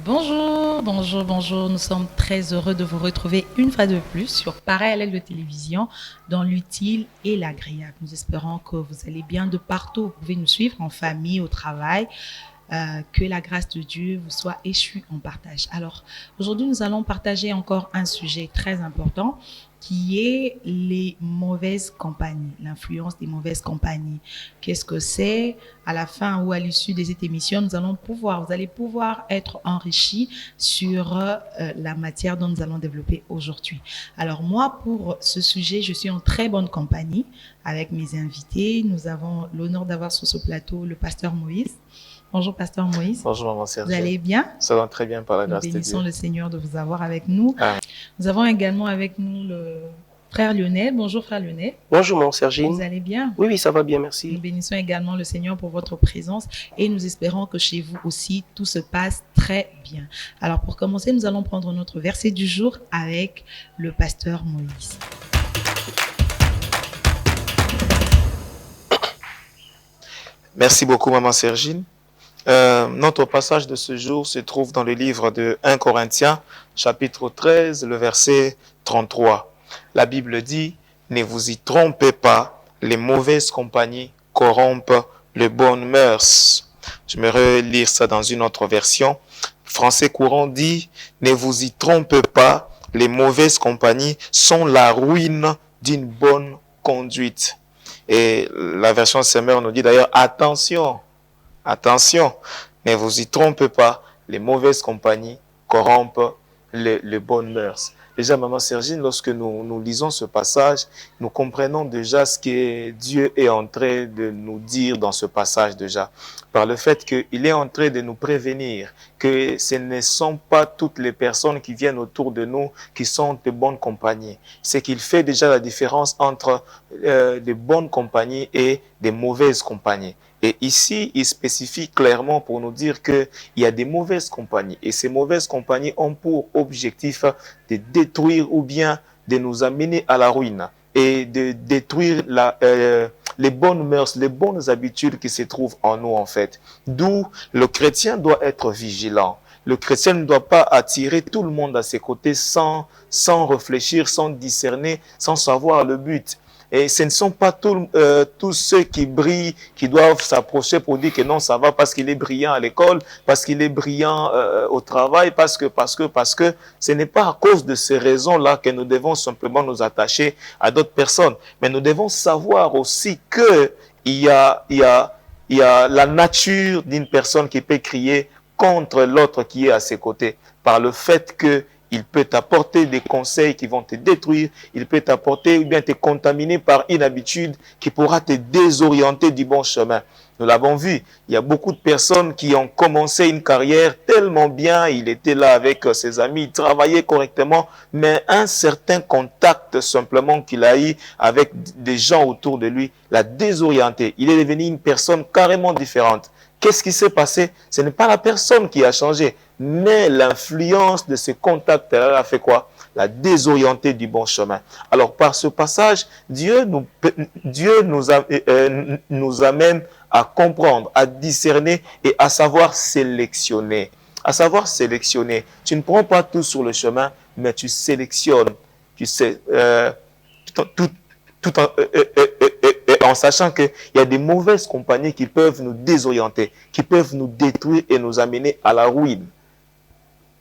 Bonjour, bonjour, bonjour. Nous sommes très heureux de vous retrouver une fois de plus sur Parallèle de télévision dans l'utile et l'agréable. Nous espérons que vous allez bien de partout. Vous pouvez nous suivre en famille, au travail. Que la grâce de Dieu vous soit échue en partage. Alors, aujourd'hui, nous allons partager encore un sujet très important qui est les mauvaises compagnies, l'influence des mauvaises compagnies. Qu'est-ce que c'est? À la fin ou à l'issue de cette émission, vous allez pouvoir être enrichis sur la matière dont nous allons développer aujourd'hui. Alors moi, pour ce sujet, je suis en très bonne compagnie avec mes invités. Nous avons l'honneur d'avoir sur ce plateau le pasteur Moïse. Bonjour, pasteur Moïse. Bonjour, maman Serge. Vous allez bien? Ça va très bien par la grâce de Dieu. Nous bénissons le Seigneur de vous avoir avec nous. Amen. Nous avons également avec nous le frère Lionel. Bonjour, frère Lionel. Bonjour, maman Sergine. Vous allez bien? Oui, ça va bien, merci. Nous bénissons également le Seigneur pour votre présence et nous espérons que chez vous aussi, tout se passe très bien. Alors, pour commencer, nous allons prendre notre verset du jour avec le pasteur Moïse. Merci beaucoup, maman Sergine. Notre passage de ce jour se trouve dans le livre de 1 Corinthiens, chapitre 13, le verset 33. La Bible dit, « Ne vous y trompez pas, les mauvaises compagnies corrompent les bonnes mœurs. » Je me relire ça dans une autre version. Français courant dit, « Ne vous y trompez pas, les mauvaises compagnies sont la ruine d'une bonne conduite. » Et la version Semeur nous dit d'ailleurs, « Attention !» Attention, ne vous y trompez pas, les mauvaises compagnies corrompent les bonnes mœurs. Déjà, maman Sergine, lorsque nous lisons ce passage, nous comprenons déjà ce que Dieu est en train de nous dire dans ce passage déjà. Par le fait qu'il est en train de nous prévenir que ce ne sont pas toutes les personnes qui viennent autour de nous qui sont de bonnes compagnies. C'est qu'il fait déjà la différence entre des bonnes compagnies et des mauvaises compagnies. Et ici, il spécifie clairement pour nous dire qu'il y a des mauvaises compagnies. Et ces mauvaises compagnies ont pour objectif de détruire ou bien de nous amener à la ruine et de détruire les bonnes mœurs, les bonnes habitudes qui se trouvent en nous en fait. D'où le chrétien doit être vigilant. Le chrétien ne doit pas attirer tout le monde à ses côtés sans réfléchir, sans discerner, sans savoir le but. Et ce ne sont pas tous ceux qui brillent qui doivent s'approcher pour dire que non, ça va parce qu'il est brillant à l'école, parce qu'il est brillant au travail, parce que ce n'est pas à cause de ces raisons-là que nous devons simplement nous attacher à d'autres personnes. Mais nous devons savoir aussi que il y a la nature d'une personne qui peut crier contre l'autre qui est à ses côtés par le fait que il peut t'apporter des conseils qui vont te détruire. Il peut t'apporter ou bien te contaminer par une habitude qui pourra te désorienter du bon chemin. Nous l'avons vu, il y a beaucoup de personnes qui ont commencé une carrière tellement bien, il était là avec ses amis, il travaillait correctement, mais un certain contact simplement qu'il a eu avec des gens autour de lui l'a désorienté. Il est devenu une personne carrément différente. Qu'est-ce qui s'est passé? Ce n'est pas la personne qui a changé, mais l'influence de ce contact-là a fait quoi? La désorienter du bon chemin. Alors, par ce passage, Dieu nous amène à comprendre, à discerner et à savoir sélectionner. À savoir sélectionner. Tu ne prends pas tout sur le chemin, mais tu sélectionnes. Tu sais, en sachant qu'il y a des mauvaises compagnies qui peuvent nous désorienter, qui peuvent nous détruire et nous amener à la ruine.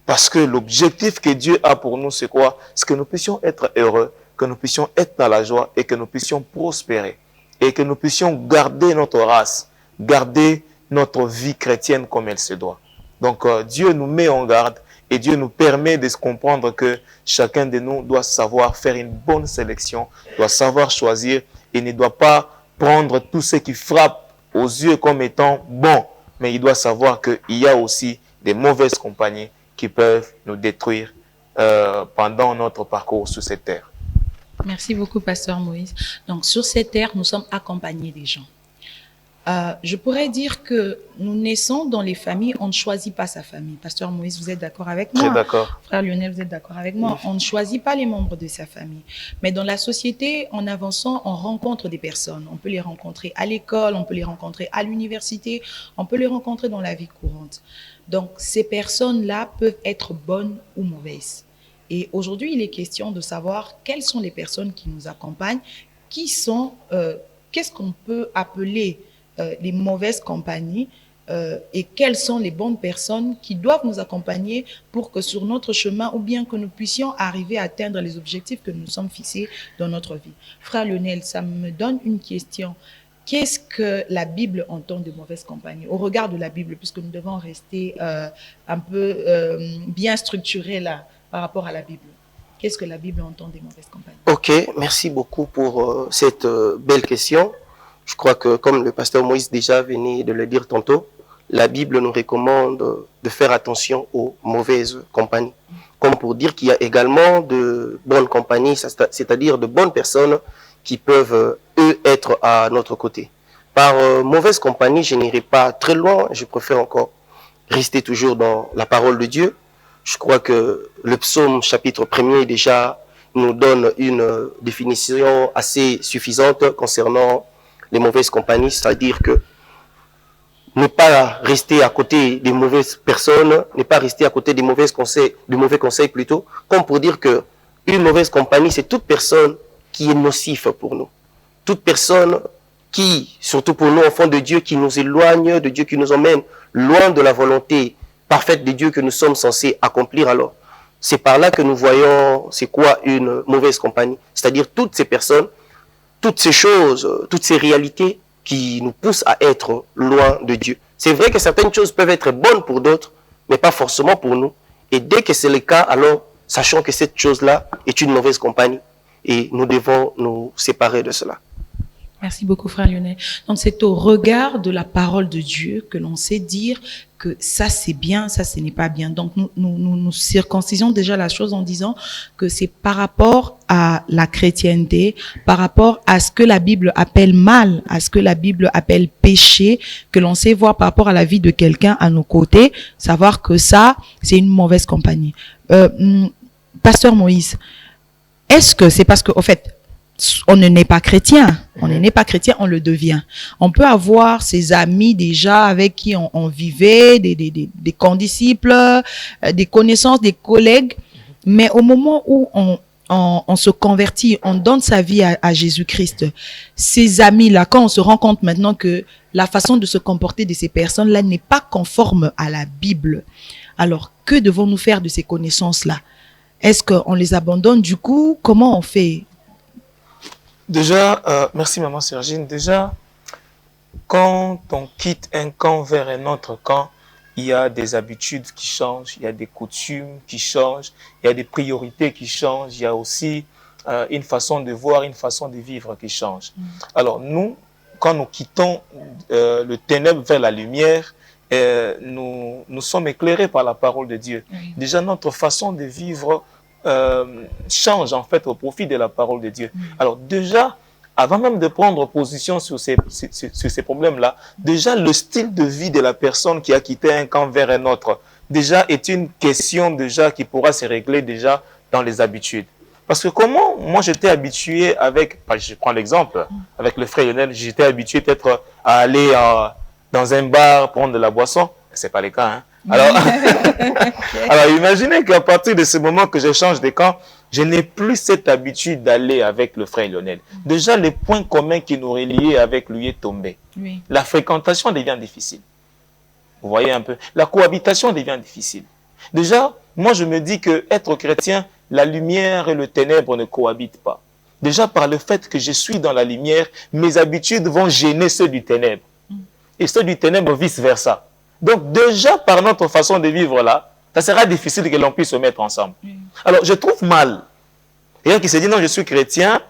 Parce que l'objectif que Dieu a pour nous, c'est quoi? C'est que nous puissions être heureux, que nous puissions être dans la joie et que nous puissions prospérer. Et que nous puissions garder notre race, garder notre vie chrétienne comme elle se doit. Donc Dieu nous met en garde et Dieu nous permet de comprendre que chacun de nous doit savoir faire une bonne sélection, doit savoir choisir et ne doit pas prendre tout ce qui frappe aux yeux comme étant bon. Mais il doit savoir qu'il y a aussi des mauvaises compagnies qui peuvent nous détruire pendant notre parcours sur cette terre. Merci beaucoup, pasteur Moïse. Donc, sur cette terre, nous sommes accompagnés des gens. Je pourrais dire que nous naissons dans les familles, on ne choisit pas sa famille. Pasteur Moïse, vous êtes d'accord avec moi? Très d'accord. Frère Lionel, vous êtes d'accord avec moi? On ne choisit pas les membres de sa famille. Mais dans la société, en avançant, on rencontre des personnes. On peut les rencontrer à l'école, on peut les rencontrer à l'université, on peut les rencontrer dans la vie courante. Donc, ces personnes-là peuvent être bonnes ou mauvaises. Et aujourd'hui, il est question de savoir quelles sont les personnes qui nous accompagnent, qu'est-ce qu'on peut appeler les mauvaises compagnies et quelles sont les bonnes personnes qui doivent nous accompagner pour que sur notre chemin ou bien que nous puissions arriver à atteindre les objectifs que nous sommes fixés dans notre vie. Frère Lionel, ça me donne une question. Qu'est-ce que la Bible entend de mauvaise compagnie au regard de la Bible, puisque nous devons rester un peu bien structurés là par rapport à la Bible? Qu'est-ce que la Bible entend des mauvaises compagnies? Ok, merci beaucoup pour cette belle question. Je crois que, comme le pasteur Moïse déjà venait de le dire tantôt, la Bible nous recommande de faire attention aux mauvaises compagnies. Comme pour dire qu'il y a également de bonnes compagnies, c'est-à-dire de bonnes personnes qui peuvent, eux, être à notre côté. Par mauvaise compagnie, je n'irai pas très loin, je préfère encore rester toujours dans la parole de Dieu. Je crois que le psaume chapitre 1er déjà nous donne une définition assez suffisante concernant les mauvaises compagnies, c'est-à-dire que ne pas rester à côté des mauvaises personnes, ne pas rester à côté des mauvais conseils plutôt, comme pour dire que une mauvaise compagnie, c'est toute personne qui est nocive pour nous. Toute personne qui, surtout pour nous, enfants de Dieu, qui nous éloigne de Dieu, qui nous emmène loin de la volonté parfaite de Dieu que nous sommes censés accomplir. Alors, c'est par là que nous voyons c'est quoi une mauvaise compagnie. C'est-à-dire toutes ces personnes, toutes ces choses, toutes ces réalités qui nous poussent à être loin de Dieu. C'est vrai que certaines choses peuvent être bonnes pour d'autres, mais pas forcément pour nous. Et dès que c'est le cas, alors sachons que cette chose-là est une mauvaise compagnie. Et nous devons nous séparer de cela. Merci beaucoup, frère Lionel. Donc, c'est au regard de la parole de Dieu que l'on sait dire que ça, c'est bien, ça, ce n'est pas bien. Donc, nous circoncisons déjà la chose en disant que c'est par rapport à la chrétienté, par rapport à ce que la Bible appelle mal, à ce que la Bible appelle péché, que l'on sait voir par rapport à la vie de quelqu'un à nos côtés, savoir que ça, c'est une mauvaise compagnie. Pasteur Moïse, est-ce que c'est parce que, au fait, on ne n'est pas chrétien, on n'est pas chrétien, on le devient. On peut avoir ses amis déjà avec qui on vivait, des condisciples, des connaissances, des collègues, mais au moment où on se convertit, on donne sa vie à Jésus-Christ, ces amis-là, quand on se rend compte maintenant que la façon de se comporter de ces personnes-là n'est pas conforme à la Bible, alors que devons-nous faire de ces connaissances-là? Est-ce qu'on les abandonne du coup? Comment on fait? Déjà, merci maman Sergine. Déjà, quand on quitte un camp vers un autre camp, il y a des habitudes qui changent, il y a des coutumes qui changent, il y a des priorités qui changent, il y a aussi une façon de voir, une façon de vivre qui change. Alors nous, quand nous quittons le ténèbre vers la lumière, nous sommes éclairés par la parole de Dieu. Déjà, notre façon de vivre change en fait au profit de la parole de Dieu. Alors déjà, avant même de prendre position sur ces problèmes-là, déjà le style de vie de la personne qui a quitté un camp vers un autre, déjà est une question déjà qui pourra se régler déjà dans les habitudes. Parce que comment moi j'étais habitué avec, je prends l'exemple, avec le frère Lionel, j'étais habitué peut-être à aller dans un bar prendre de la boisson, c'est pas le cas, hein. Alors, alors imaginez qu'à partir de ce moment que je change de camp, je n'ai plus cette habitude d'aller avec le frère Lionel. Déjà, les points communs qui nous reliaient avec lui est tombé. Oui. La fréquentation devient difficile. Vous voyez un peu. La cohabitation devient difficile. Déjà, moi je me dis que être chrétien, la lumière et le ténèbre ne cohabitent pas. Déjà, par le fait que je suis dans la lumière, mes habitudes vont gêner ceux du ténèbre. Et ceux du ténèbre vice-versa. Donc déjà, par notre façon de vivre là, ça sera difficile que l'on puisse se mettre ensemble. Alors, je trouve mal. Il y a qui se dit, non, je suis chrétien,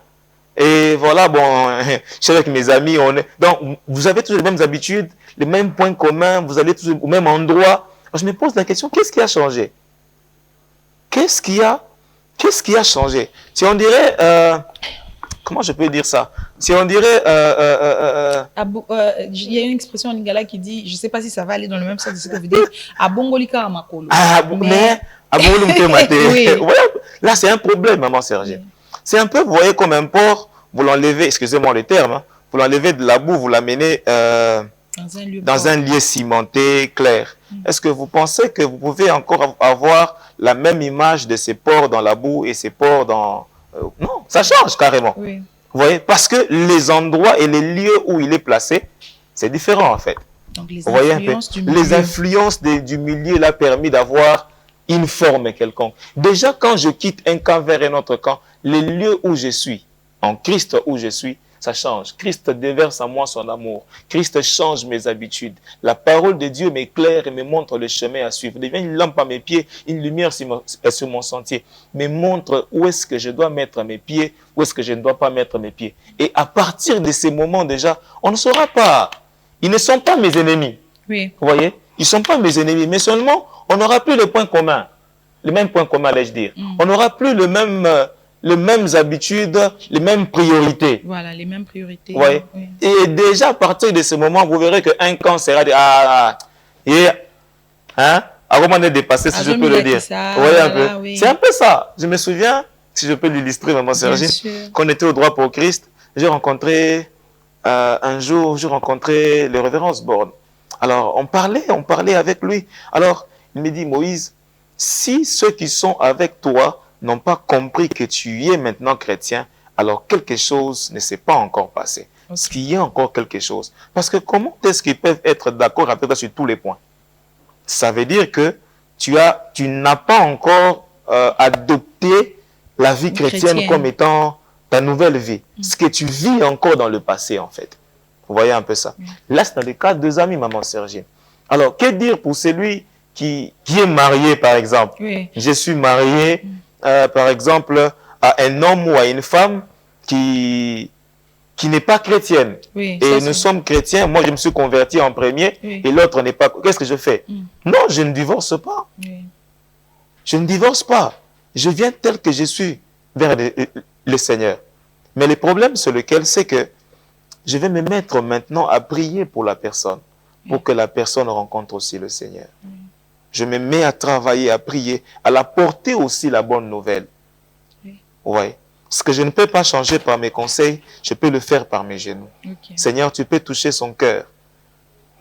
et voilà, bon, je suis avec mes amis, on est... Donc, vous avez tous les mêmes habitudes, les mêmes points communs, vous allez tous au même endroit. Alors, je me pose la question, qu'est-ce qui a changé? Qu'est-ce qui a changé? Si on dirait, comment je peux dire ça? Si on dirait... Il y a une expression en lingala qui dit, je ne sais pas si ça va aller dans le même sens de ce que vous dites, abongolika amakolo. Mais oui. Ouais, là, c'est un problème, maman Sergine. C'est un peu, vous voyez, comme un porc, vous l'enlevez, excusez-moi le terme, hein, vous l'enlevez de la boue, vous l'amenez dans un lieu cimenté, clair. Est-ce que vous pensez que vous pouvez encore avoir la même image de ces porcs dans la boue et ces porcs dans... non, ça change carrément. Oui. Vous voyez, parce que les endroits et les lieux où il est placé, c'est différent en fait. Donc les vous voyez un peu, les influences du milieu l'ont permis d'avoir une forme quelconque. Déjà, quand je quitte un camp vers un autre camp, les lieux où je suis, en Christ où je suis, ça change. Christ déverse en moi son amour. Christ change mes habitudes. La parole de Dieu m'éclaire et me montre le chemin à suivre. Devient une lampe à mes pieds, une lumière sur mon sentier. Me montre où est-ce que je dois mettre mes pieds, où est-ce que je ne dois pas mettre mes pieds. Et à partir de ces moments déjà, on ne saura pas. Ils ne sont pas mes ennemis. Oui. Vous voyez? Ils ne sont pas mes ennemis, mais seulement, on n'aura plus le point commun. Le même point commun, allais-je dire. On n'aura plus les mêmes habitudes, les mêmes priorités. Voilà, les mêmes priorités. Ouais. Oui. Et déjà, à partir de ce moment, vous verrez qu'un camp sera de... à comment est dépassé, si je peux le dire. Oui. C'est un peu ça. Je me souviens, si je peux l'illustrer, maman Sergine, qu'on était au droit pour Christ, j'ai rencontré, un jour, j'ai rencontré le révérend Osborne. Alors, on parlait avec lui. Alors, il me dit, Moïse, si ceux qui sont avec toi n'ont pas compris que tu es maintenant chrétien, alors quelque chose ne s'est pas encore passé. Parce qu'il y a encore quelque chose. Parce que comment est-ce qu'ils peuvent être d'accord avec toi sur tous les points? Ça veut dire que tu n'as pas encore adopté la vie chrétienne comme étant ta nouvelle vie. Ce que tu vis encore dans le passé, en fait. Vous voyez un peu ça. Là, c'est dans le cas de 2 amis, maman Sergine. Alors, que dire pour celui qui est marié, par exemple? Oui. Je suis marié, par exemple, à un homme ou à une femme qui n'est pas chrétienne. Oui, et nous sommes chrétiens. Moi, je me suis converti en premier et l'autre n'est pas... Qu'est-ce que je fais? Non, je ne divorce pas. Je ne divorce pas. Je viens tel que je suis vers le Seigneur. Mais le problème sur lequel, c'est que je vais me mettre maintenant à prier pour la personne, pour que la personne rencontre aussi le Seigneur. Je me mets à travailler, à prier, à la porter aussi la bonne nouvelle. Ouais. Ce que je ne peux pas changer par mes conseils, je peux le faire par mes genoux. Seigneur, tu peux toucher son cœur.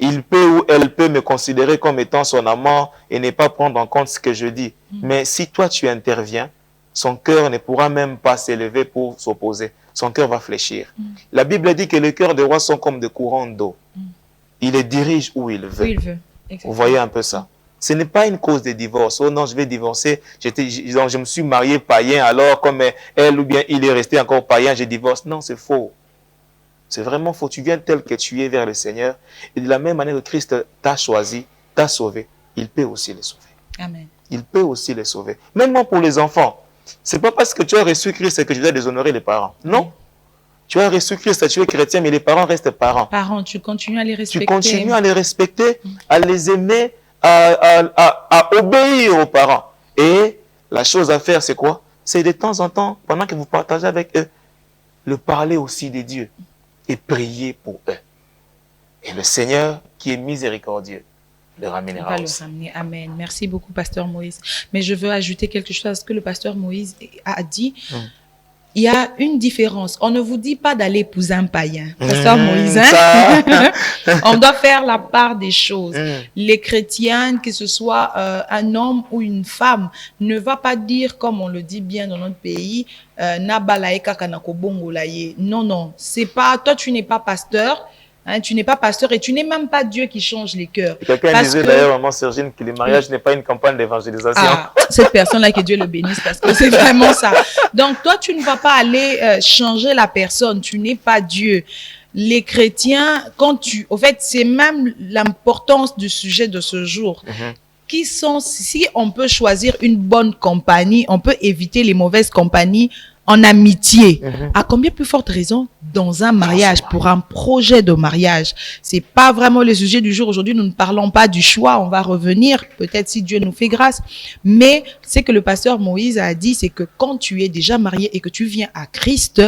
Il peut ou elle peut me considérer comme étant son amant et ne pas prendre en compte ce que je dis. Mais si toi tu interviens, son cœur ne pourra même pas s'élever pour s'opposer. Son cœur va fléchir. La Bible dit que les cœurs des rois sont comme des courants d'eau. Il les dirige où il veut. Vous voyez un peu ça. Ce n'est pas une cause de divorce. Oh non, je vais divorcer. Je me suis marié païen, alors comme elle ou bien il est resté encore païen, je divorce. Non, c'est faux. C'est vraiment faux. Tu viens tel que tu es vers le Seigneur. Et de la même manière que Christ t'a choisi, t'a sauvé, il peut aussi les sauver. Amen. Il peut aussi les sauver. Même pour les enfants. C'est pas parce que tu as reçu Christ que je dois déshonorer les parents. Non. Tu as reçu Christ, tu es chrétien, mais les parents restent parents. Parents, tu continues à les respecter. Tu continues à les respecter, à les aimer, à obéir aux parents. Et la chose à faire, c'est quoi? C'est de temps en temps, pendant que vous partagez avec eux, le parler aussi de Dieu et prier pour eux. Et le Seigneur, qui est miséricordieux, le ramènera aussi. Amen. Merci beaucoup, pasteur Moïse. Mais je veux ajouter quelque chose à ce que le pasteur Moïse a dit. Il y a une différence. On ne vous dit pas d'aller épouser un païen. Pasteur Moïse, on doit faire la part des choses. Les chrétiens, que ce soit un homme ou une femme, ne va pas dire, comme on le dit bien dans notre pays, non, non. C'est pas, toi, tu n'es pas pasteur. Hein, tu n'es pas pasteur et tu n'es même pas Dieu qui change les cœurs. Quelqu'un disait d'ailleurs, maman Sergine, que le mariage n'est pas une campagne d'évangélisation. Cette personne-là, que Dieu le bénisse, parce que c'est vraiment ça. Donc, toi, tu ne vas pas aller changer la personne. Tu n'es pas Dieu. Les chrétiens, au fait, c'est même l'importance du sujet de ce jour. Si on peut choisir une bonne compagnie, on peut éviter les mauvaises compagnies en amitié. À combien plus forte raison dans un mariage, pour un projet de mariage? C'est pas vraiment le sujet du jour. Aujourd'hui, nous ne parlons pas du choix. On va revenir, peut-être si Dieu nous fait grâce. Mais ce que le pasteur Moïse a dit, c'est que quand tu es déjà marié et que tu viens à Christ,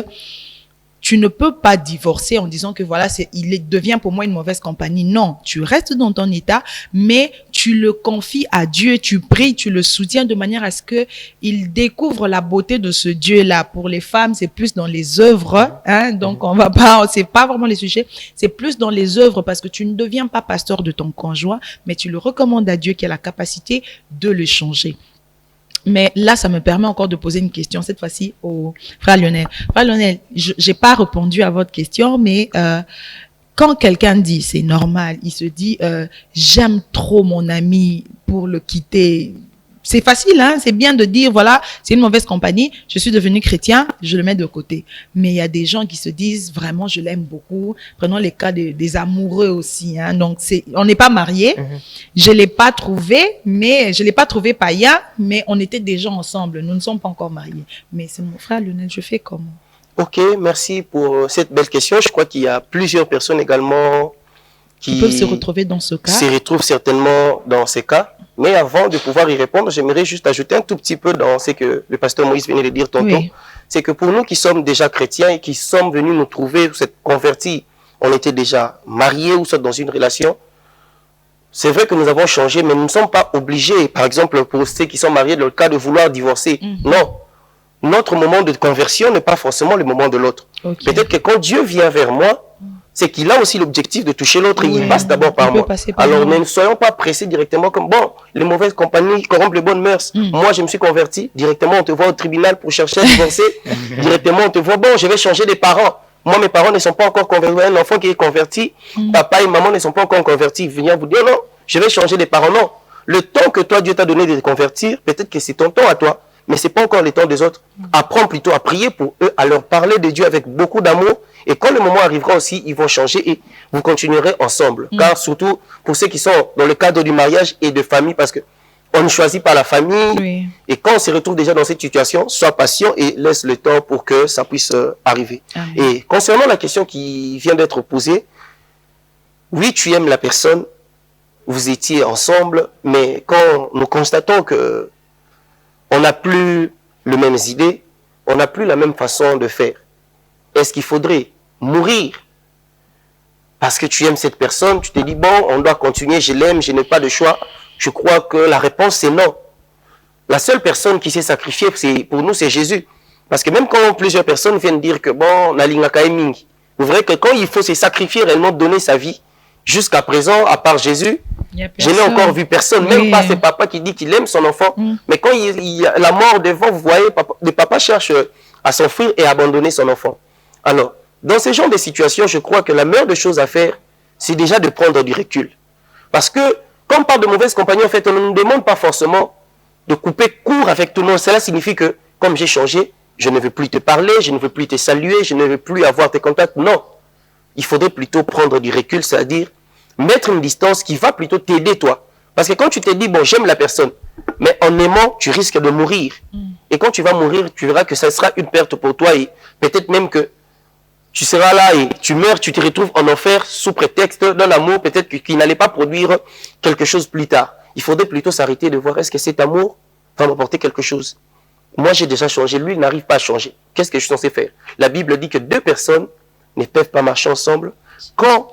tu ne peux pas divorcer en disant que voilà, devient pour moi une mauvaise compagnie. Non, tu restes dans ton état, mais tu le confies à Dieu, tu pries, tu le soutiens de manière à ce que il découvre la beauté de ce Dieu-là. Pour les femmes, c'est plus dans les œuvres, hein. Donc, c'est pas vraiment les sujets. C'est plus dans les œuvres parce que tu ne deviens pas pasteur de ton conjoint, mais tu le recommandes à Dieu qui a la capacité de le changer. Mais là, ça me permet encore de poser une question, cette fois-ci au frère Lionel. Frère Lionel, j'ai pas répondu à votre question, mais quand quelqu'un dit, c'est normal, il se dit, j'aime trop mon ami pour le quitter. C'est facile, hein, c'est bien de dire, voilà, c'est une mauvaise compagnie, je suis devenu chrétien, je le mets de côté. Mais il y a des gens qui se disent, vraiment, je l'aime beaucoup. Prenons les cas des amoureux aussi, hein. Donc, on n'est pas mariés. Je l'ai pas trouvé païen, mais on était déjà ensemble. Nous ne sommes pas encore mariés. Mais c'est mon frère Lionel, je fais comment? Ok, merci pour cette belle question. Je crois qu'il y a plusieurs personnes également qui peuvent se retrouver dans ce cas. Se retrouvent certainement dans ces cas. Mais avant de pouvoir y répondre, j'aimerais juste ajouter un tout petit peu dans ce que le pasteur Moïse venait de dire tantôt. Oui. C'est que pour nous qui sommes déjà chrétiens et qui sommes venus nous trouver, vous êtes convertis, on était déjà mariés ou soit dans une relation. C'est vrai que nous avons changé, mais nous ne sommes pas obligés, par exemple, pour ceux qui sont mariés, dans le cas de vouloir divorcer. Non. Notre moment de conversion n'est pas forcément le moment de l'autre. Okay. Peut-être que quand Dieu vient vers moi, c'est qu'il a aussi l'objectif de toucher l'autre et il passe d'abord par moi. Alors ne soyons pas pressés directement comme, bon, les mauvaises compagnies corrompent les bonnes mœurs. Moi, je me suis converti. Directement, on te voit au tribunal pour chercher à divorcer. Directement, on te voit, bon, je vais changer de parents. Moi, mes parents ne sont pas encore convertis. Un enfant qui est converti, papa et maman ne sont pas encore convertis. Ils viennent vous dire, non, je vais changer de parents. Non. Le temps que toi, Dieu t'a donné de te convertir, peut-être que c'est ton temps à toi, mais ce n'est pas encore le temps des autres. Apprends plutôt à prier pour eux, à leur parler de Dieu avec beaucoup d'amour. Et quand le moment arrivera aussi, ils vont changer et vous continuerez ensemble. Car surtout pour ceux qui sont dans le cadre du mariage et de famille, parce que on ne choisit pas la famille. Oui. Et quand on se retrouve déjà dans cette situation, sois patient et laisse le temps pour que ça puisse arriver. Amen. Et concernant la question qui vient d'être posée, oui, tu aimes la personne, vous étiez ensemble, mais quand nous constatons que on n'a plus les mêmes idées, on n'a plus la même façon de faire. Est-ce qu'il faudrait mourir parce que tu aimes cette personne? Tu te dis, bon, on doit continuer, je l'aime, je n'ai pas de choix. Je crois que la réponse, c'est non. La seule personne qui s'est sacrifiée, pour nous, c'est Jésus. Parce que même quand plusieurs personnes viennent dire que, bon, vous verrez que quand il faut se sacrifier, réellement donner sa vie, jusqu'à présent, à part Jésus, je n'ai encore vu personne, même pas ce papa qui dit qu'il aime son enfant. Mais quand il y a la mort devant, vous voyez, le papa cherche à s'enfuir et à abandonner son enfant. Alors, dans ce genre de situation, je crois que la meilleure des choses à faire, c'est déjà de prendre du recul. Parce que, quand on parle de mauvaise compagnie, en fait, on ne nous demande pas forcément de couper court avec tout le monde. Cela signifie que, comme j'ai changé, je ne veux plus te parler, je ne veux plus te saluer, je ne veux plus avoir tes contacts. Non. Il faudrait plutôt prendre du recul, c'est-à-dire mettre une distance qui va plutôt t'aider, toi. Parce que quand tu te dis, bon, j'aime la personne, mais en aimant, tu risques de mourir. Et quand tu vas mourir, tu verras que ça sera une perte pour toi et peut-être même que tu seras là et tu meurs, tu te retrouves en enfer sous prétexte d'un amour peut-être qui n'allait pas produire quelque chose plus tard. Il faudrait plutôt s'arrêter de voir est-ce que cet amour va m'apporter quelque chose. Moi, j'ai déjà changé. Lui, il n'arrive pas à changer. Qu'est-ce que je suis censé faire? La Bible dit que deux personnes ne peuvent pas marcher ensemble quand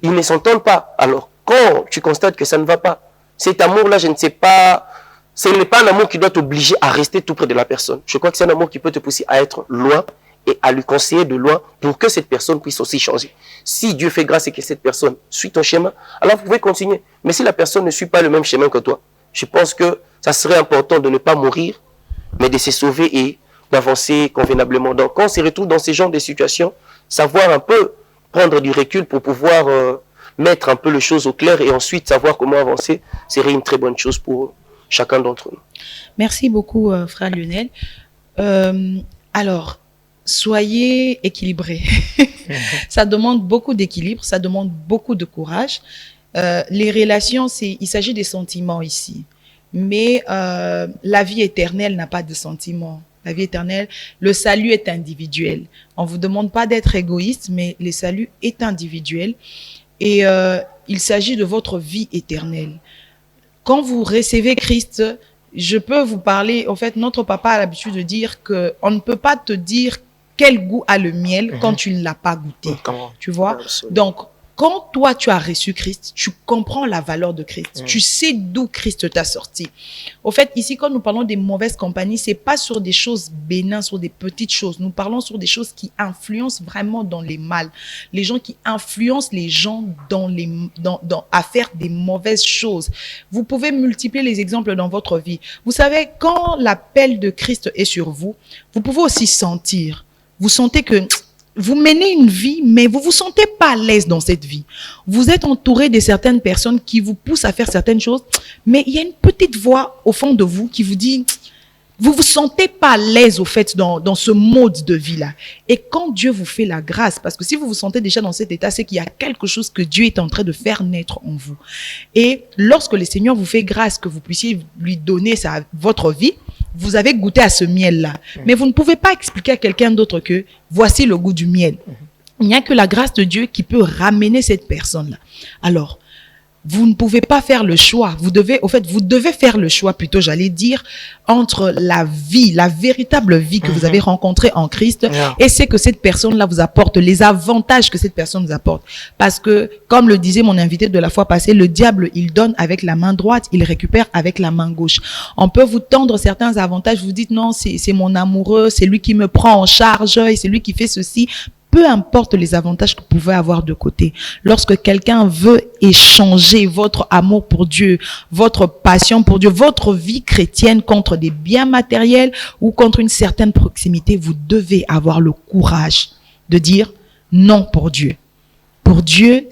ils ne s'entendent pas. Alors, quand tu constates que ça ne va pas, cet amour-là, je ne sais pas, ce n'est pas un amour qui doit t'obliger à rester tout près de la personne. Je crois que c'est un amour qui peut te pousser à être loin et à lui conseiller de loin pour que cette personne puisse aussi changer. Si Dieu fait grâce et que cette personne suit ton chemin, alors vous pouvez continuer. Mais si la personne ne suit pas le même chemin que toi, je pense que ça serait important de ne pas mourir, mais de se sauver et d'avancer convenablement. Donc, quand on se retrouve dans ce genre de situations, savoir un peu prendre du recul pour pouvoir mettre un peu les choses au clair et ensuite savoir comment avancer, serait une très bonne chose pour chacun d'entre nous. Merci beaucoup, frère Lionel. Alors, soyez équilibrés. Ça demande beaucoup d'équilibre, ça demande beaucoup de courage. Les relations, il s'agit des sentiments ici. Mais la vie éternelle n'a pas de sentiments. La vie éternelle, le salut est individuel. On vous demande pas d'être égoïste, mais le salut est individuel. Et il s'agit de votre vie éternelle. Quand vous recevez Christ, je peux vous parler, en fait, notre papa a l'habitude de dire qu'on ne peut pas te dire quel goût a le miel quand tu ne l'as pas goûté. Tu vois? Absolument. Donc, quand toi, tu as reçu Christ, tu comprends la valeur de Christ. Tu sais d'où Christ t'a sorti. Au fait, ici, quand nous parlons des mauvaises compagnies, c'est pas sur des choses bénines, sur des petites choses. Nous parlons sur des choses qui influencent vraiment dans les mal. Les gens qui influencent les gens à faire des mauvaises choses. Vous pouvez multiplier les exemples dans votre vie. Vous savez, quand l'appel de Christ est sur vous, vous pouvez aussi sentir. Vous sentez que vous menez une vie, mais vous vous sentez pas à l'aise dans cette vie. Vous êtes entouré de certaines personnes qui vous poussent à faire certaines choses, mais il y a une petite voix au fond de vous qui vous dit, vous vous sentez pas à l'aise au fait dans ce mode de vie-là. Et quand Dieu vous fait la grâce, parce que si vous vous sentez déjà dans cet état, c'est qu'il y a quelque chose que Dieu est en train de faire naître en vous. Et lorsque le Seigneur vous fait grâce, que vous puissiez lui donner votre vie, vous avez goûté à ce miel-là. Mais vous ne pouvez pas expliquer à quelqu'un d'autre que voici le goût du miel. Il n'y a que la grâce de Dieu qui peut ramener cette personne-là. Alors, vous ne pouvez pas faire le choix. Vous devez faire le choix plutôt, j'allais dire, entre la vie, la véritable vie que vous avez rencontrée en Christ et ce que cette personne-là vous apporte, les avantages que cette personne vous apporte. Parce que, comme le disait mon invité de la fois passée, le diable, il donne avec la main droite, il récupère avec la main gauche. On peut vous tendre certains avantages, vous dites non, c'est mon amoureux, c'est lui qui me prend en charge et c'est lui qui fait ceci. Peu importe les avantages que vous pouvez avoir de côté. Lorsque quelqu'un veut échanger votre amour pour Dieu, votre passion pour Dieu, votre vie chrétienne contre des biens matériels ou contre une certaine proximité, vous devez avoir le courage de dire non pour Dieu. Pour Dieu,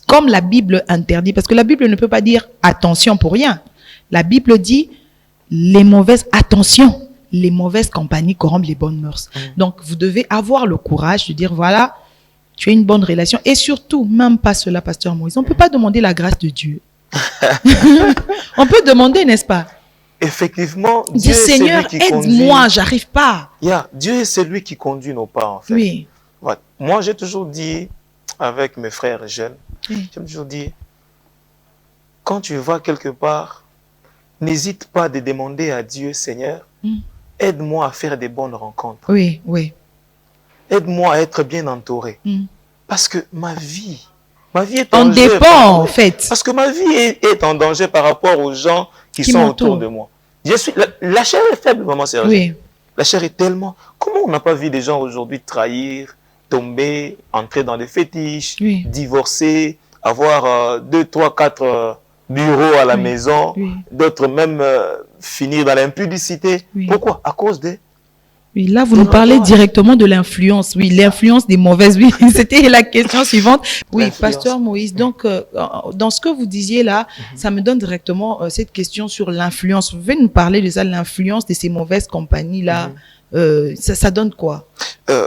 comme la Bible interdit, parce que la Bible ne peut pas dire attention pour rien. La Bible dit les mauvaises attentions. Les mauvaises compagnies corrompent les bonnes mœurs. Donc, vous devez avoir le courage de dire, voilà, tu as une bonne relation. Et surtout, même pas cela, Pasteur Moïse, on ne peut pas demander la grâce de Dieu. On peut demander, n'est-ce pas? Effectivement, Dieu, Seigneur, aide-moi, j'arrive pas. Dieu est celui qui conduit nos pas, en fait. Oui. Ouais. Moi, j'ai toujours dit, avec mes frères jeunes, j'ai toujours dit, quand tu vas quelque part, n'hésite pas de demander à Dieu, Seigneur, aide-moi à faire des bonnes rencontres. Oui, oui. Aide-moi à être bien entouré. Parce que ma vie est en danger. On dépend, en fait. Parce que ma vie est en danger par rapport aux gens qui sont autour de moi. La chair est faible, maman Serge. Oui. La chair est tellement... Comment on n'a pas vu des gens aujourd'hui trahir, tomber, entrer dans des fétiches, divorcer, avoir 2, 3, 4 bureaux à la maison, d'autres même finir dans l'impudicité. Pourquoi? À cause des... Oui, là, vous nous parlez directement de l'influence. Oui, l'influence des mauvaises. Oui, c'était la question suivante. Oui, Pasteur Moïse. Donc, dans ce que vous disiez là, ça me donne directement cette question sur l'influence. Vous pouvez nous parler de ça, l'influence de ces mauvaises compagnies-là. Ça donne quoi?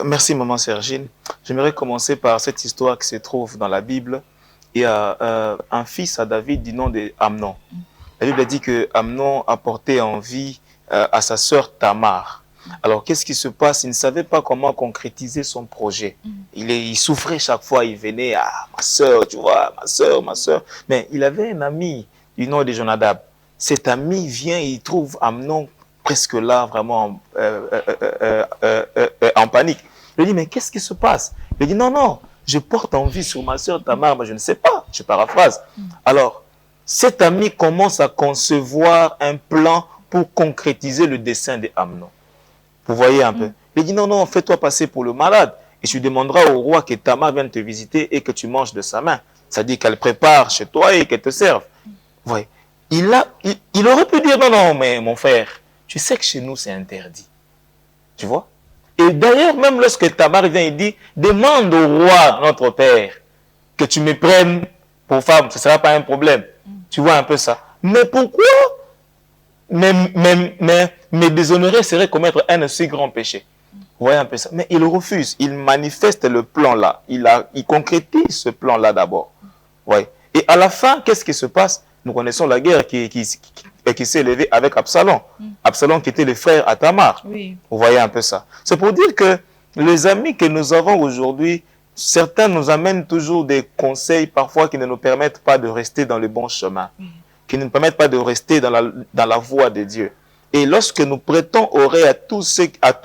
Merci, maman Sergine. J'aimerais commencer par cette histoire qui se trouve dans la Bible. Il y a un fils à David du nom d'Amnon. La Bible dit que Amnon a porté en vie à sa sœur Tamar. Alors, qu'est-ce qui se passe? Il ne savait pas comment concrétiser son projet. Il souffrait chaque fois, il venait, ma sœur, tu vois, ma sœur. Mais il avait un ami du nom de Jonadab. Cet ami vient et il trouve Amnon presque là, vraiment en panique. Il lui dit, mais qu'est-ce qui se passe? Il dit, non, je porte en vie sur ma sœur Tamar, mais je ne sais pas. Je paraphrase. Alors, cet ami commence à concevoir un plan pour concrétiser le dessein d'Amnon. Vous voyez un peu. Il dit, non, fais-toi passer pour le malade. Et tu demanderas au roi que Tamar vienne te visiter et que tu manges de sa main. C'est-à-dire qu'elle prépare chez toi et qu'elle te serve. Vous voyez. Il aurait pu dire, non, mais mon frère, tu sais que chez nous, c'est interdit. Tu vois. Et d'ailleurs, même lorsque Tamar vient, il dit, demande au roi, notre père, que tu me prennes pour femme. Ce ne sera pas un problème. Tu vois un peu ça. Mais pourquoi me déshonorer serait commettre un si grand péché. Vous voyez un peu ça. Mais il refuse. Il manifeste le plan là. Il concrétise ce plan là d'abord. Ouais. Et à la fin, qu'est-ce qui se passe? Nous connaissons la guerre qui s'est élevée avec Absalom. Absalom qui était le frère à Tamar. Oui. Vous voyez un peu ça. C'est pour dire que les amis que nous avons aujourd'hui, certains nous amènent toujours des conseils parfois qui ne nous permettent pas de rester dans le bon chemin. Qui ne nous permettent pas de rester dans la voie de Dieu. Et lorsque nous prêtons oreille à tous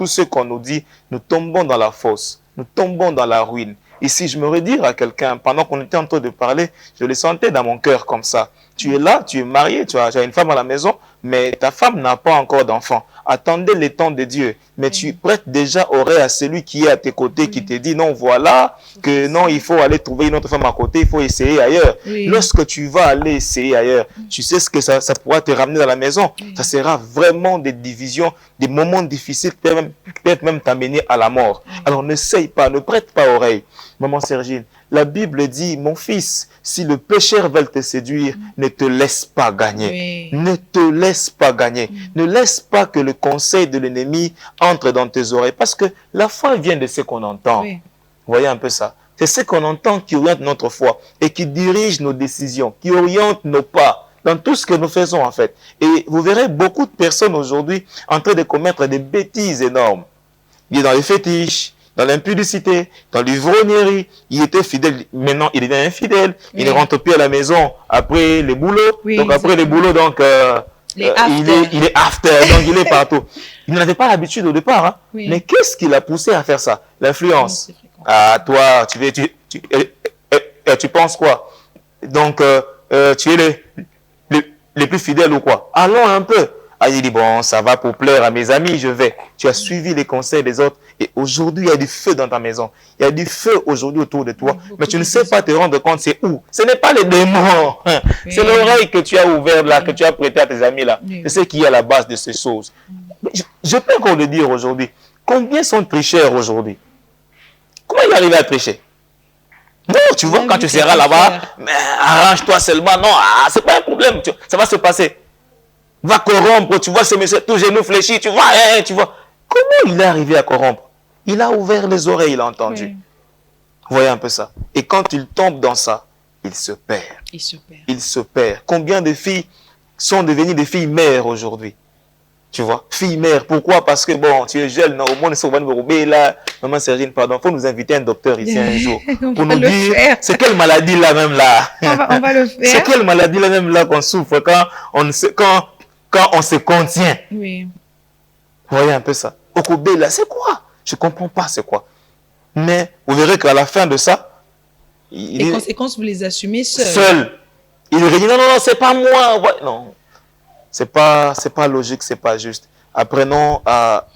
ceux qu'on nous dit, nous tombons dans la fosse, nous tombons dans la ruine. Ici, je me redire à quelqu'un, pendant qu'on était en train de parler, je le sentais dans mon cœur comme ça. Tu es là, tu es marié, tu as une femme à la maison, mais ta femme n'a pas encore d'enfant. Attendez le temps de Dieu. Mais tu prêtes déjà oreille à celui qui est à tes côtés, qui te dit, non, voilà, que non, il faut aller trouver une autre femme à côté, il faut essayer ailleurs. Lorsque tu vas aller essayer ailleurs, tu sais ce que ça pourra te ramener dans la maison. Ça sera vraiment des divisions, des moments difficiles, peut-être même t'amener à la mort. Alors n'essaye pas, ne prête pas oreille. Maman Sergine, la Bible dit, mon fils, si le pécheur veut te séduire, ne te laisse pas gagner. Ne te laisse pas gagner. Ne laisse pas que le conseil de l'ennemi entre dans tes oreilles. Parce que la foi vient de ce qu'on entend. Vous voyez un peu ça? C'est ce qu'on entend qui oriente notre foi et qui dirige nos décisions, qui oriente nos pas dans tout ce que nous faisons en fait. Et vous verrez beaucoup de personnes aujourd'hui en train de commettre des bêtises énormes. Il est dans les fétiches, dans l'impudicité, dans l'ivrognerie. Il était fidèle, maintenant il est infidèle. Il ne rentre plus à la maison après les boulots. Donc après les boulots, donc il est after, donc il est partout. Il n'avait pas l'habitude au départ. Hein. Mais qu'est-ce qui l'a poussé à faire ça? L'influence. Ah, toi, tu penses quoi? Donc tu es les plus fidèles ou quoi? Allons un peu. Ah, il dit, bon, ça va pour plaire à mes amis, je vais. Tu as suivi les conseils des autres. Et aujourd'hui, il y a du feu dans ta maison. Il y a du feu aujourd'hui autour de toi. Mais tu ne sais pas te rendre compte, c'est où? Ce n'est pas les démons. C'est l'oreille que tu as ouverte là, que tu as prêtée à tes amis là. C'est ce qui est à la base de ces choses. Je peux encore le dire aujourd'hui. Combien sont tricheurs aujourd'hui? Comment il est arrivé à tricher? Non, tu vois, quand tu seras là-bas, arrange-toi seulement. Non, c'est pas un problème. Ça va se passer. Va corrompre, tu vois ce monsieur tout genou fléchi, tu vois, tu vois. Comment il est arrivé à corrompre? Il a ouvert les oreilles, il a entendu. Vous voyez un peu ça. Et quand il tombe dans ça, il se perd. Il se perd. Combien de filles sont devenues des filles mères aujourd'hui? Tu vois, filles mères. Pourquoi? Parce que bon, tu es jeune, non, au moins, là, maman Sergine, pardon, faut nous inviter un docteur ici un jour pour nous dire c'est quelle maladie là même là. On va le faire. C'est quelle maladie là même là qu'on souffre quand on se contient. Oui. Vous voyez un peu ça. Okobé là, c'est quoi? Je ne comprends pas c'est quoi. Mais vous verrez qu'à la fin de ça, les conséquences, vous les assumez seul. Il dit non, c'est pas moi. Ouais, non. C'est pas logique, c'est pas juste. Apprenons à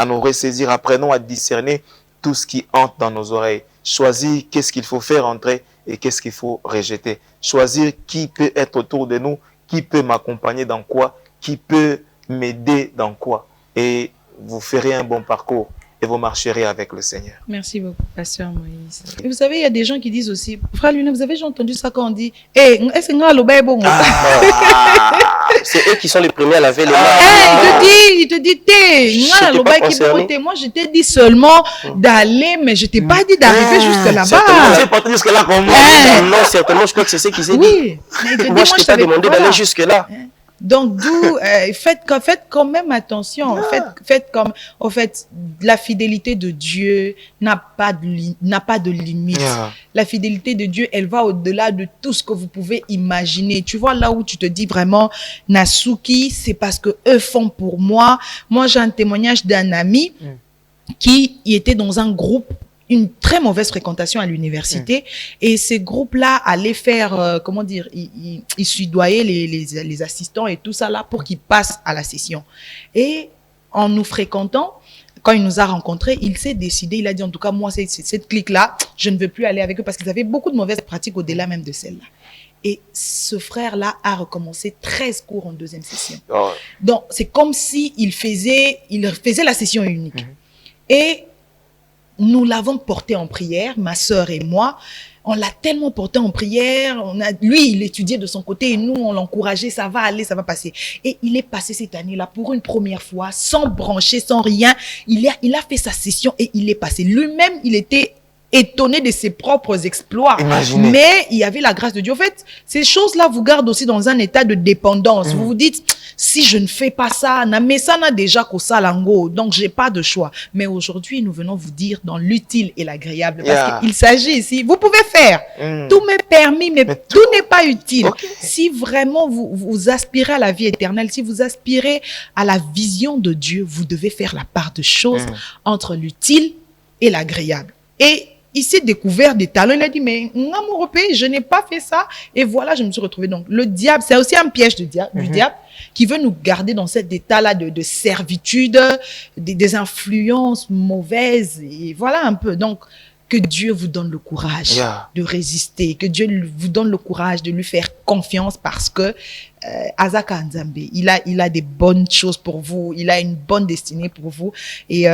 nous ressaisir, apprenons à discerner tout ce qui entre dans nos oreilles. Choisir qu'est-ce qu'il faut faire entrer et qu'est-ce qu'il faut rejeter. Choisir qui peut être autour de nous, qui peut m'accompagner dans quoi, qui peut m'aider dans quoi. Et vous ferez un bon parcours et vous marcherez avec le Seigneur. Merci beaucoup, Pasteur Moïse. Et vous savez, il y a des gens qui disent aussi, Frère Luna, vous avez déjà entendu ça quand on dit, hey, est-ce que nous allons bien bon? C'est eux qui sont les premiers à laver les mains. Il te dit, moi je t'ai dit seulement d'aller, mais je t'ai pas dit d'arriver jusque là-bas. J'ai pas dit jusque là comme moi. Non, certainement, je crois que c'est ce qu'ils s'est dit. Moi, je t'ai pas demandé d'aller jusque là. Donc, d'où, faites quand même attention. En fait, la fidélité de Dieu n'a pas de limite. La fidélité de Dieu, elle va au-delà de tout ce que vous pouvez imaginer. Tu vois, là où tu te dis vraiment, Nasuki, c'est parce que eux font pour moi. Moi, j'ai un témoignage d'un ami qui était dans un groupe, une très mauvaise fréquentation à l'université, et ces groupes-là allaient faire, ils soudoyaient les assistants et tout ça là pour qu'ils passent à la session. Et en nous fréquentant, quand il nous a rencontrés, il s'est décidé, il a dit en tout cas, moi, cette clique-là, je ne veux plus aller avec eux parce qu'ils avaient beaucoup de mauvaises pratiques au-delà même de celle-là. Et ce frère-là a recommencé 13 cours en deuxième session. Donc, c'est comme si il faisait la session unique. Et nous l'avons porté en prière, ma sœur et moi. On l'a tellement porté en prière. Lui, il étudiait de son côté et nous, on l'encourageait. Ça va aller, ça va passer. Et il est passé cette année-là pour une première fois, sans brancher, sans rien. Il a fait sa session et il est passé. Lui-même, il était étonné de ses propres exploits. Imaginez. Mais il y avait la grâce de Dieu. En fait, ces choses-là vous gardent aussi dans un état de dépendance. Vous vous dites, si je ne fais pas ça, mais ça n'a déjà qu'au salango, donc j'ai pas de choix. Mais aujourd'hui, nous venons vous dire dans l'utile et l'agréable, parce qu'il s'agit ici, vous pouvez faire, tout m'est permis, mais tout n'est pas utile. Si vraiment vous aspirez à la vie éternelle, si vous aspirez à la vision de Dieu, vous devez faire la part de choses entre l'utile et l'agréable. Et il s'est découvert des talents. Il a dit, mais mon repère, je n'ai pas fait ça. Et voilà, je me suis retrouvé. Donc, le diable, c'est aussi un piège du diable qui veut nous garder dans cet état-là de servitude, des influences mauvaises. Et voilà un peu. Donc, que Dieu vous donne le courage de résister, que Dieu vous donne le courage de lui faire confiance parce que Azaka Nzambe, il a des bonnes choses pour vous, il a une bonne destinée pour vous. Et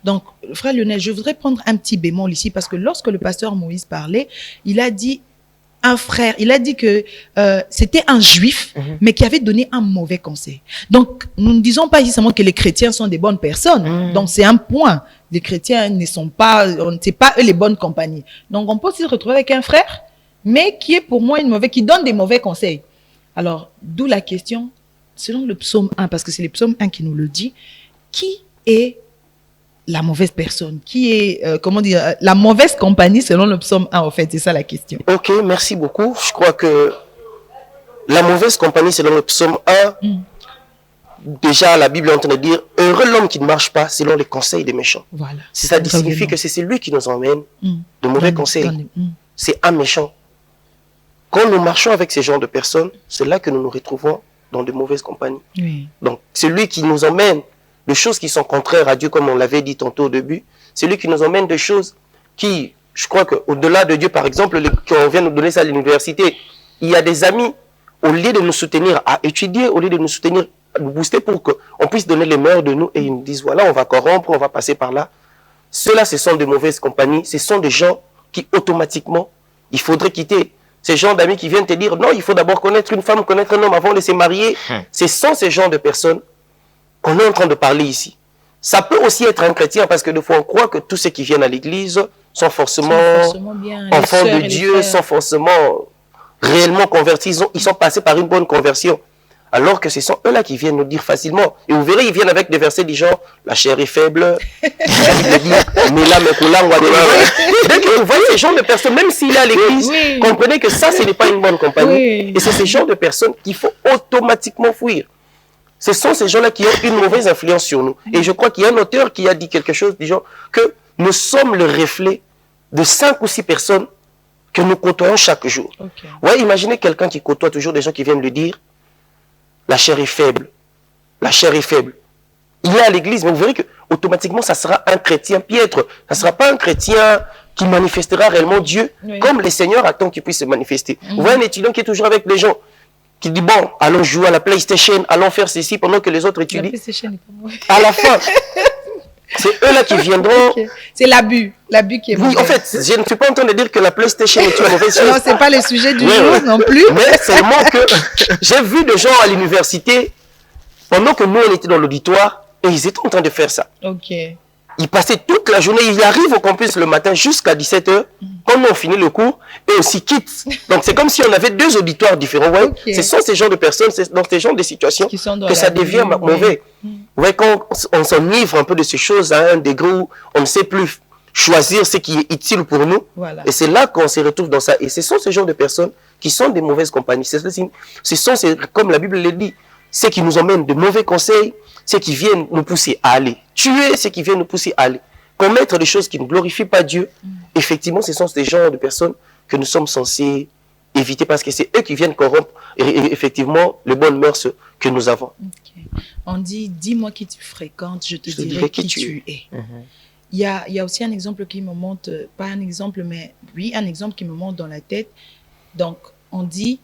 donc, frère Lionel, je voudrais prendre un petit bémol ici parce que lorsque le pasteur Moïse parlait, il a dit un frère, il a dit que c'était un juif, mais qui avait donné un mauvais conseil. Donc, nous ne disons pas ici seulement que les chrétiens sont des bonnes personnes. Donc, c'est un point. Les chrétiens ne sont pas, c'est pas eux les bonnes compagnies. Donc, on peut aussi se retrouver avec un frère, mais qui est pour moi qui donne des mauvais conseils. Alors, d'où la question, selon le psaume 1, parce que c'est le psaume 1 qui nous le dit, qui est la mauvaise personne, qui est, la mauvaise compagnie selon le psaume 1, en fait, c'est ça la question. Ok, merci beaucoup. Je crois que la mauvaise compagnie selon le psaume 1, déjà la Bible est en train de dire, heureux l'homme qui ne marche pas selon les conseils des méchants. Voilà. Ça signifie que c'est celui qui nous emmène de mauvais conseils. C'est un méchant. Quand nous marchons avec ces genres de personnes, c'est là que nous nous retrouvons dans de mauvaises compagnies. Oui. Donc, celui qui nous emmène de choses qui sont contraires à Dieu, comme on l'avait dit tantôt au début, c'est lui qui nous emmène de choses qui, je crois qu'au-delà de Dieu, par exemple, quand on vient nous donner ça à l'université, il y a des amis, au lieu de nous soutenir à étudier, au lieu de nous soutenir, à nous booster pour qu'on puisse donner les meilleurs de nous, et ils nous disent, voilà, on va corrompre, on va passer par là. Ceux-là, ce sont de mauvaises compagnies, ce sont des gens qui, automatiquement, il faudrait quitter. Ces gens d'amis qui viennent te dire, non, il faut d'abord connaître une femme, connaître un homme avant de se marier. Ce sont ces gens de personnes qu'on est en train de parler ici. Ça peut aussi être un chrétien parce que des fois on croit que tous ceux qui viennent à l'église sont forcément enfants de Dieu, sont forcément réellement convertis, ils sont passés par une bonne conversion. Alors que ce sont eux-là qui viennent nous dire facilement. Et vous verrez, ils viennent avec des versets du genre, la chair est faible, mais là, dès que vous voyez ces gens de personnes, même s'il est à l'église, comprenez que ça, ce n'est pas une bonne compagnie. Et c'est ces gens de personnes qu'il faut automatiquement fuir. Ce sont ces gens-là qui ont une mauvaise influence sur nous. Et je crois qu'il y a un auteur qui a dit quelque chose, disant que nous sommes le reflet de 5 ou 6 personnes que nous côtoyons chaque jour. Ouais, imaginez quelqu'un qui côtoie toujours des gens qui viennent lui dire la chair est faible, la chair est faible. Il est à l'église, mais vous verrez que automatiquement, ça sera un chrétien piètre. Ça ne sera pas un chrétien qui manifestera réellement Dieu, comme le Seigneur attend qu'il puisse se manifester. Vous voyez un étudiant qui est toujours avec les gens, qui dit, bon, allons jouer à la PlayStation, allons faire ceci pendant que les autres étudient. À la fin, c'est eux-là qui viendront. C'est l'abus qui est mauvais. Oui, en fait, je ne suis pas en train de dire que la PlayStation est une mauvaise chose. Non, ce n'est pas le sujet du jour non plus. Mais seulement que j'ai vu des gens à l'université, pendant que nous, on était dans l'auditoire, et ils étaient en train de faire ça. Ils passaient toute la journée, ils arrivent au campus le matin jusqu'à 17h, quand on finit le cours, et aussi quittent. Donc c'est comme si on avait 2 auditoires différents. Ouais. Ce sont ces genres de personnes, c'est dans ces genres de situations que ça devient mauvais. Ouais, quand on s'enivre un peu de ces choses à un degré où on ne sait plus choisir ce qui est utile pour nous, et c'est là qu'on se retrouve dans ça. Et ce sont ces genres de personnes qui sont des mauvaises compagnies. Ce sont, comme la Bible le dit, ceux qui nous emmènent de mauvais conseils, ceux qui viennent nous pousser à aller tuer, ceux qui viennent nous pousser à aller commettre des choses qui ne glorifient pas Dieu. Effectivement, ce sont ces genres de personnes que nous sommes censés éviter parce que c'est eux qui viennent corrompre effectivement les bonnes mœurs que nous avons. On dit, dis-moi qui tu fréquentes, je te dirai qui tu es. Il y a aussi un exemple qui me monte, pas un exemple, mais oui, un exemple qui me monte dans la tête. Donc, on dit,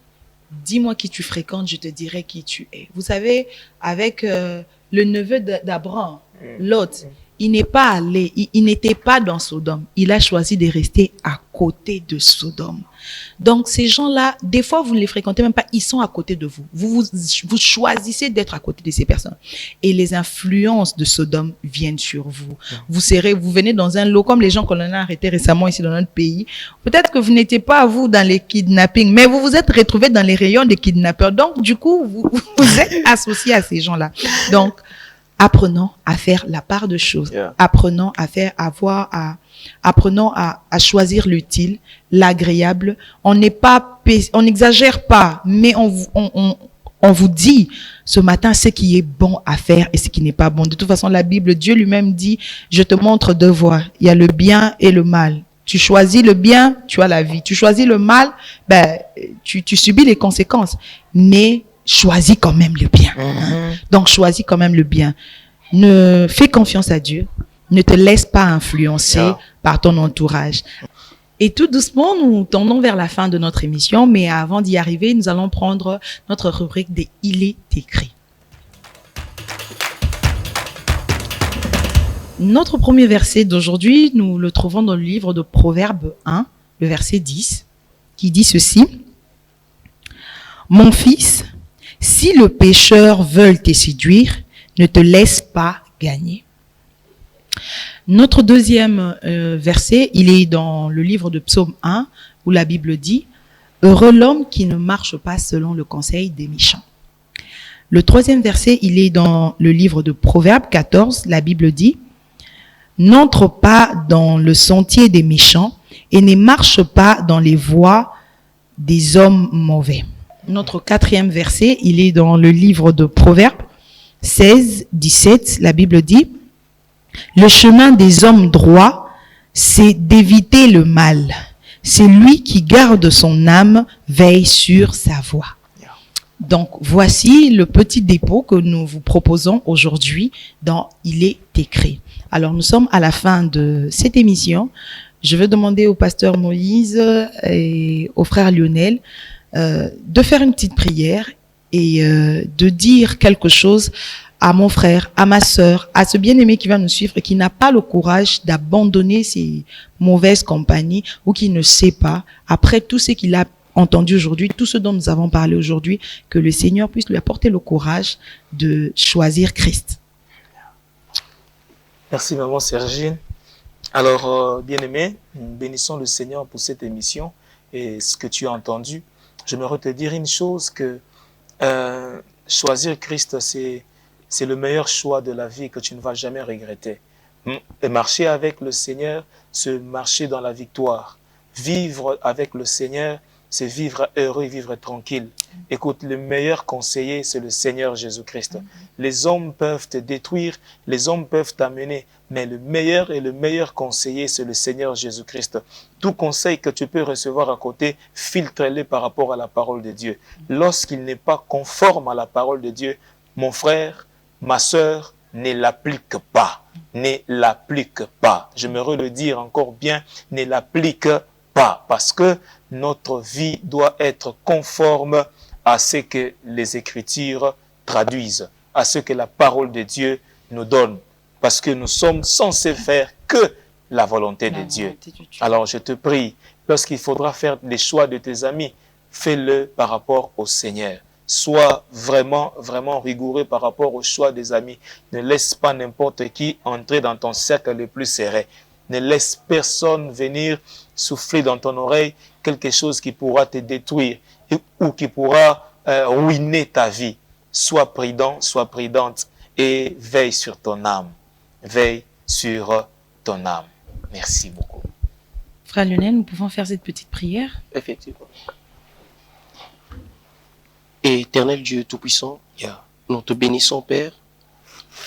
dis-moi qui tu fréquentes, je te dirai qui tu es. Vous savez, avec le neveu d'Abraham, Lot, il n'est pas allé, il n'était pas dans Sodome. Il a choisi de rester à côté de Sodome. Donc, ces gens-là, des fois, vous ne les fréquentez même pas, ils sont à côté de vous. Vous choisissez d'être à côté de ces personnes. Et les influences de Sodome viennent sur vous. Vous venez dans un lot, comme les gens qu'on a arrêtés récemment ici dans notre pays. Peut-être que vous n'étiez pas, vous, dans les kidnappings, mais vous vous êtes retrouvés dans les rayons des kidnappeurs. Donc, du coup, vous êtes associés à ces gens-là. Donc, apprenons à faire la part de choses. Yeah. Apprenons à choisir l'utile, l'agréable. On n'exagère pas, mais on vous dit ce matin ce qui est bon à faire et ce qui n'est pas bon. De toute façon, la Bible, Dieu lui-même dit, je te montre deux voies. Il y a le bien et le mal. Tu choisis le bien, tu as la vie. Tu choisis le mal, tu subis les conséquences. Mais choisis quand même le bien. Donc, choisis quand même le bien. Fais confiance à Dieu. Ne te laisse pas influencer par ton entourage. Et tout doucement, nous tendons vers la fin de notre émission. Mais avant d'y arriver, nous allons prendre notre rubrique des « Il est écrit ». Notre premier verset d'aujourd'hui, nous le trouvons dans le livre de Proverbes 1, le verset 10, qui dit ceci. « Mon fils, si le pécheur veut te séduire, ne te laisse pas gagner. » Notre deuxième verset, il est dans le livre de Psaume 1, où la Bible dit « Heureux l'homme qui ne marche pas selon le conseil des méchants. » Le troisième verset, il est dans le livre de Proverbes 14, la Bible dit « N'entre pas dans le sentier des méchants et ne marche pas dans les voies des hommes mauvais. » Notre quatrième verset, il est dans le livre de Proverbes 16, 17, la Bible dit « Le chemin des hommes droits, c'est d'éviter le mal. C'est lui qui garde son âme, veille sur sa voie. » Donc, voici le petit dépôt que nous vous proposons aujourd'hui dans « Il est écrit ». Alors, nous sommes à la fin de cette émission. Je vais demander au pasteur Moïse et au frère Lionel de faire une petite prière et de dire quelque chose à mon frère, à ma sœur, à ce bien-aimé qui va nous suivre et qui n'a pas le courage d'abandonner ses mauvaises compagnies ou qui ne sait pas, après tout ce qu'il a entendu aujourd'hui, tout ce dont nous avons parlé aujourd'hui, que le Seigneur puisse lui apporter le courage de choisir Christ. Merci, maman Sergine. Alors, bien-aimé, nous bénissons le Seigneur pour cette émission et ce que tu as entendu. J'aimerais te dire une chose, que choisir Christ, c'est le meilleur choix de la vie que tu ne vas jamais regretter. Et marcher avec le Seigneur, c'est marcher dans la victoire. Vivre avec le Seigneur, c'est vivre heureux et vivre tranquille. Écoute, le meilleur conseiller, c'est le Seigneur Jésus-Christ. Les hommes peuvent te détruire, les hommes peuvent t'amener, mais le meilleur conseiller, c'est le Seigneur Jésus-Christ. Tout conseil que tu peux recevoir à côté, filtre-le par rapport à la parole de Dieu. Lorsqu'il n'est pas conforme à la parole de Dieu, mon frère, ma sœur, ne l'applique pas. Ne l'applique pas. J'aimerais le dire encore bien, ne l'applique pas. Parce que notre vie doit être conforme à ce que les Écritures traduisent, à ce que la parole de Dieu nous donne. Parce que nous sommes censés faire que la volonté de Dieu. Alors je te prie, lorsqu'il faudra faire les choix de tes amis, fais-le par rapport au Seigneur. Sois vraiment, vraiment rigoureux par rapport au choix des amis. Ne laisse pas n'importe qui entrer dans ton cercle le plus serré. Ne laisse personne venir souffler dans ton oreille quelque chose qui pourra te détruire ou qui pourra ruiner ta vie. Sois prudent, sois prudente et veille sur ton âme. Veille sur ton âme. Merci beaucoup. Frère Lionel, nous pouvons faire cette petite prière? Effectivement. Éternel Dieu Tout-Puissant, nous te bénissons, Père.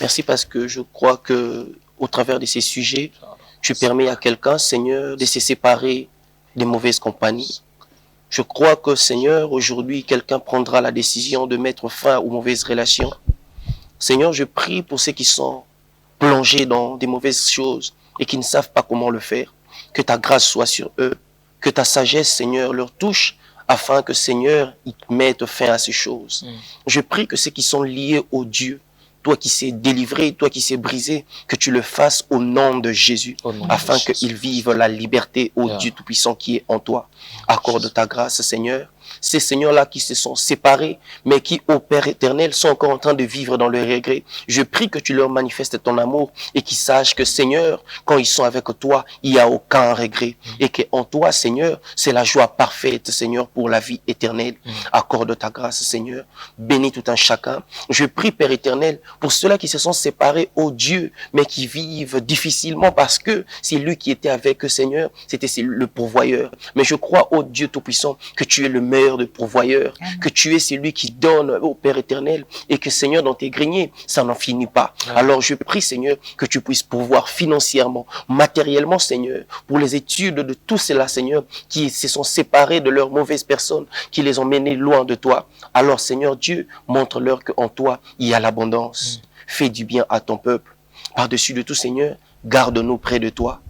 Merci parce que je crois que au travers de ces sujets, tu permets à quelqu'un, Seigneur, de se séparer des mauvaises compagnies. Je crois que, Seigneur, aujourd'hui, quelqu'un prendra la décision de mettre fin aux mauvaises relations. Seigneur, je prie pour ceux qui sont plongés dans des mauvaises choses et qui ne savent pas comment le faire. Que ta grâce soit sur eux, que ta sagesse, Seigneur, leur touche, afin que, Seigneur, ils mettent fin à ces choses. Je prie que ceux qui sont liés au Dieu, toi qui sais délivrer, toi qui sais briser, que tu le fasses au nom de Jésus, afin qu'ils vivent la liberté, ô Dieu Tout-Puissant qui est en toi. Accorde ta grâce, Seigneur. Ces seigneurs-là qui se sont séparés, mais qui, ô Père éternel, sont encore en train de vivre dans le regret. Je prie que tu leur manifestes ton amour et qu'ils sachent que, Seigneur, quand ils sont avec toi, il n'y a aucun regret. Et qu'en toi, Seigneur, c'est la joie parfaite, Seigneur, pour la vie éternelle. Accorde ta grâce, Seigneur. Bénis tout un chacun. Je prie, Père éternel, pour ceux-là qui se sont séparés, ô Dieu, mais qui vivent difficilement parce que c'est lui qui était avec eux, Seigneur. C'était le pourvoyeur. Mais je crois, ô Dieu Tout-Puissant, que tu es le meilleur de pourvoyeurs, que tu es celui qui donne au Père éternel et que, Seigneur, dans tes greniers, ça n'en finit pas. Alors je prie, Seigneur, que tu puisses pourvoir financièrement, matériellement, Seigneur, pour les études de tous ceux-là, Seigneur, qui se sont séparés de leurs mauvaises personnes, qui les ont menés loin de toi. Alors, Seigneur Dieu, montre-leur qu'en toi, il y a l'abondance. Fais du bien à ton peuple. Par-dessus de tout, Seigneur, garde-nous près de toi.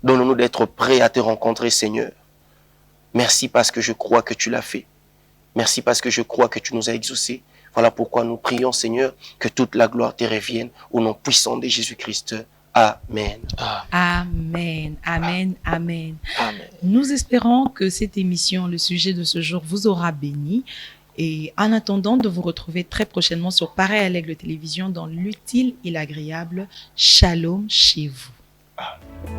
Donne-nous d'être prêts à te rencontrer, Seigneur. Merci parce que je crois que tu l'as fait. Merci parce que je crois que tu nous as exaucés. Voilà pourquoi nous prions, Seigneur, que toute la gloire te revienne au nom puissant de Jésus-Christ. Amen. Amen. Amen. Amen. Amen. Nous espérons que cette émission, le sujet de ce jour, vous aura béni. Et en attendant de vous retrouver très prochainement sur Pareil à l'Aigle Télévision dans l'utile et l'agréable. Shalom chez vous. Amen.